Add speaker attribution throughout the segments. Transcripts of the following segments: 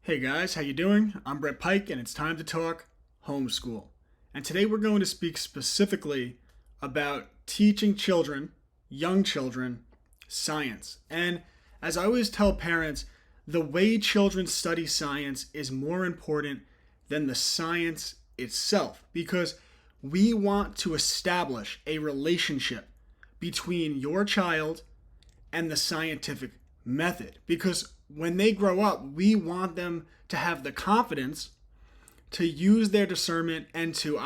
Speaker 1: Hey guys, how you doing? I'm Brett Pike and it's time to talk homeschool. And today we're going to speak specifically about teaching children, young children, science. And as I always tell parents, the way children study science is more important than the science itself because we want to establish a relationship between your child and the scientific method. Because when they grow up, we want them to have the confidence to use their discernment and to,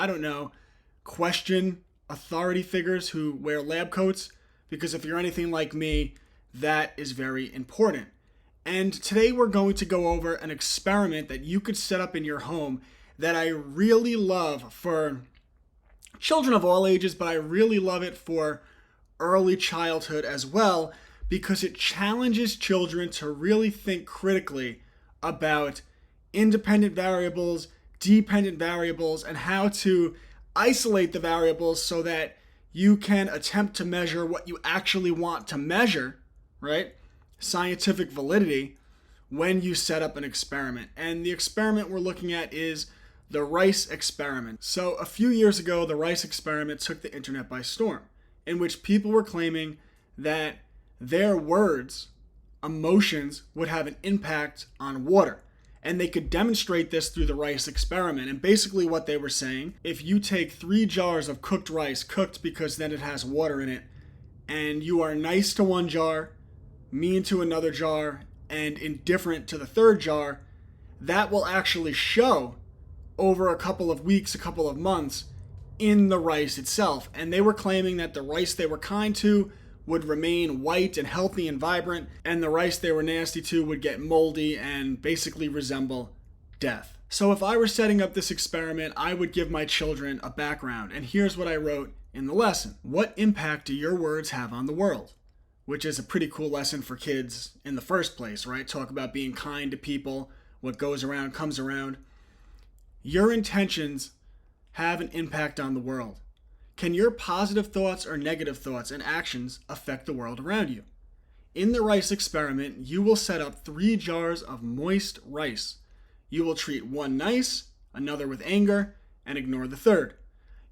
Speaker 1: question authority figures who wear lab coats. Because if you're anything like me, that is very important. And today we're going to go over an experiment that you could set up in your home that I really love for children of all ages, but I really love it for early childhood as well, because it challenges children to really think critically about independent variables, dependent variables, and how to isolate the variables so that you can attempt to measure what you actually want to measure, right? Scientific validity when you set up an experiment. And the experiment we're looking at is the rice experiment. So a few years ago, the rice experiment took the internet by storm, in which people were claiming that their words, emotions, would have an impact on water. And they could demonstrate this through the rice experiment. And basically what they were saying, if you take 3 jars of cooked rice, cooked because then it has water in it, and you are nice to one jar, mean to another jar, and indifferent to the third jar, that will actually show over a couple of weeks, a couple of months in the rice itself. And they were claiming that the rice they were kind to would remain white and healthy and vibrant, and the rice they were nasty to would get moldy and basically resemble death. So if I were setting up this experiment, I would give my children a background, and here's what I wrote in the lesson. What impact do your words have on the world? Which is a pretty cool lesson for kids in the first place, right? Talk about being kind to people. What goes around comes around. Your intentions have an impact on the world. Can your positive thoughts or negative thoughts and actions affect the world around you? In the rice experiment, you will set up 3 jars of moist rice. You will treat one nice, another with anger, and ignore the third.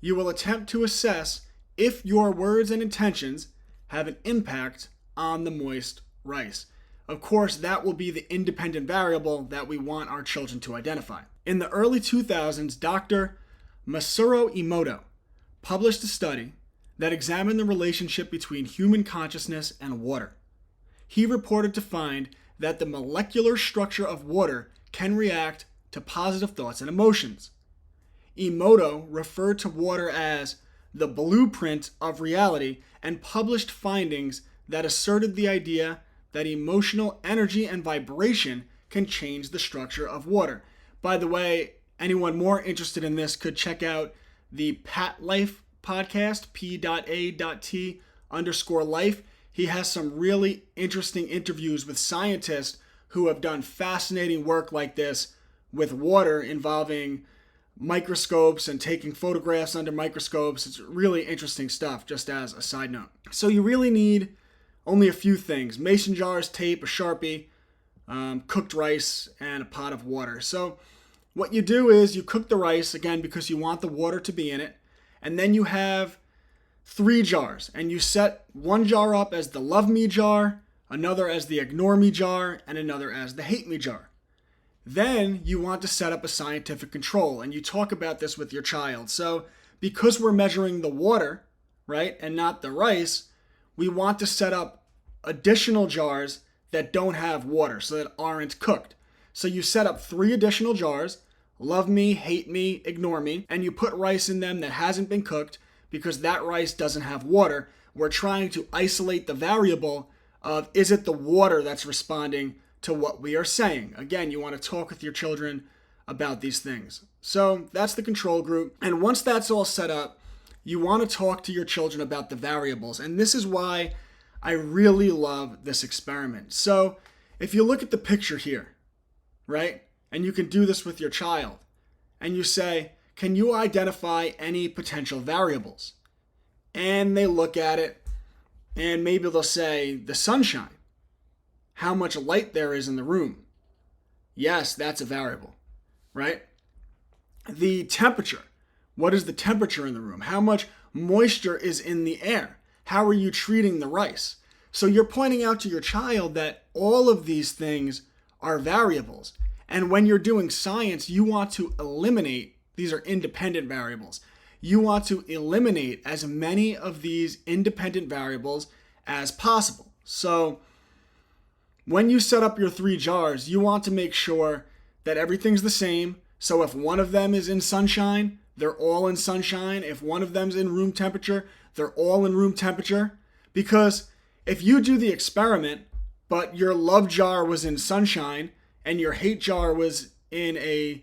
Speaker 1: You will attempt to assess if your words and intentions have an impact on the moist rice. Of course, that will be the independent variable that we want our children to identify. In the early 2000s, Dr. Masaru Emoto published a study that examined the relationship between human consciousness and water. He reported to find that the molecular structure of water can react to positive thoughts and emotions. Emoto referred to water as the blueprint of reality and published findings that asserted the idea that emotional energy and vibration can change the structure of water. By the way, anyone more interested in this could check out the Pat Life podcast, P.A.T_life. He has some really interesting interviews with scientists who have done fascinating work like this with water involving microscopes and taking photographs under microscopes. It's really interesting stuff, just as a side note. So you really need only a few things: mason jars, tape, a Sharpie, cooked rice, and a pot of water. So what you do is you cook the rice, again, because you want the water to be in it, and then you have 3 jars, and you set one jar up as the love me jar, another as the ignore me jar, and another as the hate me jar. Then you want to set up a scientific control, and you talk about this with your child. So because we're measuring the water, right, and not the rice, we want to set up additional jars that don't have water, so that aren't cooked. So you set up 3 additional jars, love me, hate me, ignore me, and you put rice in them that hasn't been cooked because that rice doesn't have water. We're trying to isolate the variable of, is it the water that's responding to what we are saying? Again, you want to talk with your children about these things. So that's the control group. And once that's all set up, you want to talk to your children about the variables. And this is why I really love this experiment. So if you look at the picture here, right? And you can do this with your child. And you say, can you identify any potential variables? And they look at it, and maybe they'll say the sunshine, how much light there is in the room, Yes, that's a variable, right? The temperature. What is the temperature in the room? How much moisture is in the air? How are you treating the rice? So you're pointing out to your child that all of these things are variables. And when you're doing science, you want to eliminate, these are independent variables. You want to eliminate as many of these independent variables as possible. So when you set up your 3 jars, you want to make sure that everything's the same. So if one of them is in sunshine, they're all in sunshine. If one of them's in room temperature, they're all in room temperature. Because if you do the experiment, but your love jar was in sunshine and your hate jar was in a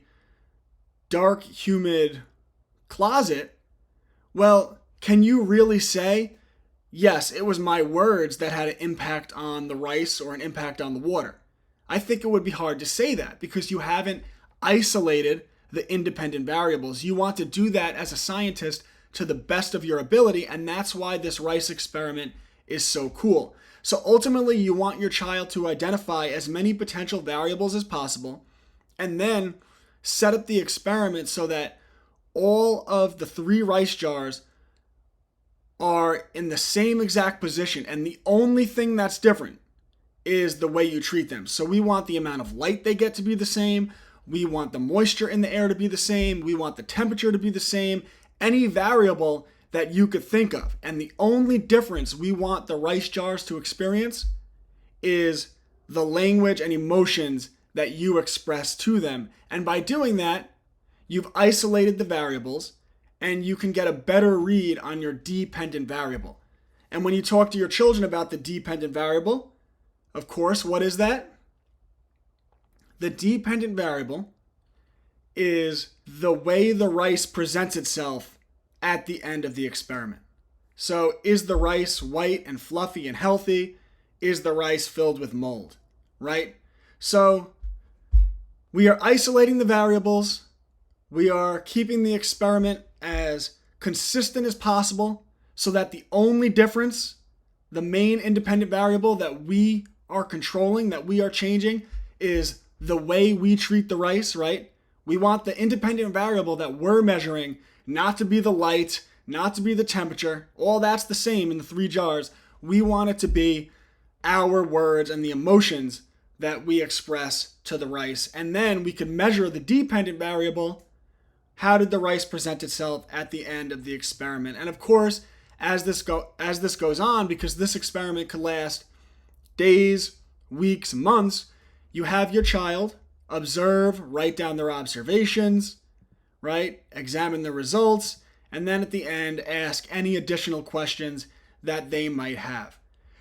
Speaker 1: dark, humid closet, well, can you really say, yes, it was my words that had an impact on the rice or an impact on the water? I think it would be hard to say that because you haven't isolated the independent variables. You want to do that as a scientist to the best of your ability, and that's why this rice experiment is so cool. So ultimately, you want your child to identify as many potential variables as possible, and then set up the experiment so that all of the 3 rice jars are in the same exact position, and the only thing that's different is the way you treat them. So we want the amount of light they get to be the same. We want the moisture in the air to be the same. We want the temperature to be the same. Any variable that you could think of. And the only difference we want the rice jars to experience is the language and emotions that you express to them. And by doing that, you've isolated the variables and you can get a better read on your dependent variable. And when you talk to your children about the dependent variable, of course, what is that? The dependent variable is the way the rice presents itself at the end of the experiment. So is the rice white and fluffy and healthy? Is the rice filled with mold, right? So we are isolating the variables. We are keeping the experiment as consistent as possible so that the only difference, the main independent variable that we are controlling, that we are changing, is the way we treat the rice, right? We want the independent variable that we're measuring not to be the light, not to be the temperature. All that's the same in the 3 jars. We want it to be our words and the emotions that we express to the rice. And then we can measure the dependent variable. How did the rice present itself at the end of the experiment? And of course, as this goes on, because this experiment could last days, weeks, months, you have your child observe, write down their observations, right? Examine the results, and then at the end, ask any additional questions that they might have.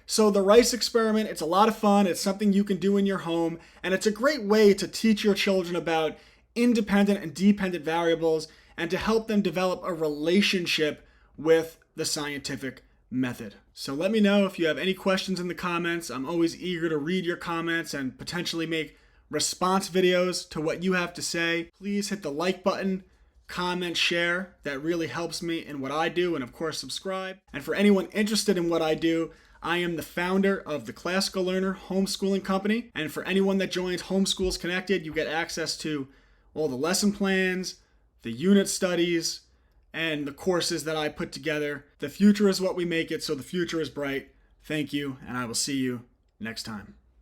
Speaker 1: So the rice experiment, it's a lot of fun. It's something you can do in your home, and it's a great way to teach your children about independent and dependent variables and to help them develop a relationship with the scientific method. So let me know if you have any questions in the comments. I'm always eager to read your comments and potentially make response videos to what you have to say. Please hit the like button, comment, share. That really helps me in what I do, and of course subscribe. And for anyone interested in what I do, I am the founder of the Classical Learner Homeschooling Company. And for anyone that joins Homeschools Connected, you get access to all the lesson plans, the unit studies, and the courses that I put together. The future is what we make it, so the future is bright. Thank you, and I will see you next time.